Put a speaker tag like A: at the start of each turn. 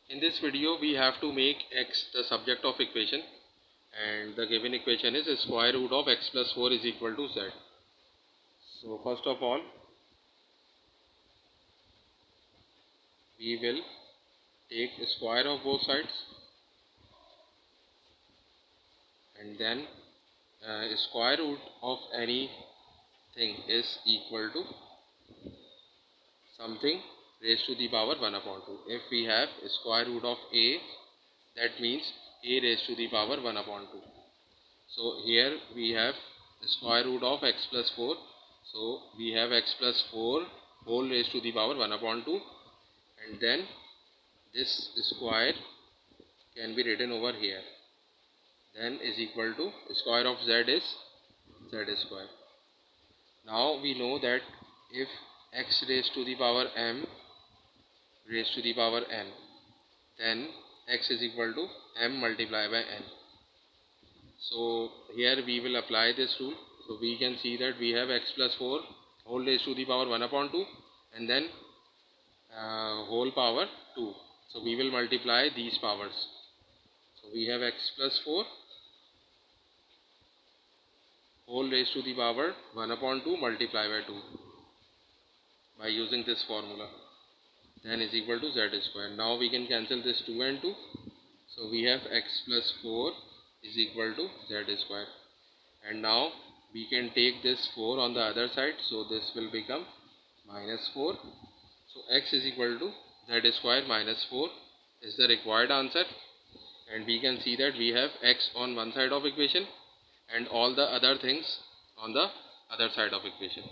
A: In this video we have to make x the subject of equation, and the given equation is square root of x plus 4 is equal to z. So first of all we will take square of both sides, and then square root of anything is equal to something raised to the power 1 upon 2. If we have square root of a, that means a raised to the power 1 upon 2. So here we have square root of x plus 4. So we have x plus 4 whole raised to the power 1 upon 2, and then this square can be written over here. Then is equal to square of z is z square. Now we know that if x raised to the power m raised to the power n, then x is equal to m multiplied by n. So here we will apply this rule. So we can see that we have x plus 4 whole raised to the power 1 upon 2, and then whole power 2. So we will multiply these powers. So we have x plus 4 whole raised to the power 1 upon 2 multiplied by 2 by using this formula. Then is equal to z square. Now we can cancel this 2 and 2. So we have x plus 4 is equal to z square. And now we can take this 4 on the other side. So this will become minus 4. So x is equal to z square minus 4 is the required answer. And we can see that we have x on one side of equation and all the other things on the other side of equation.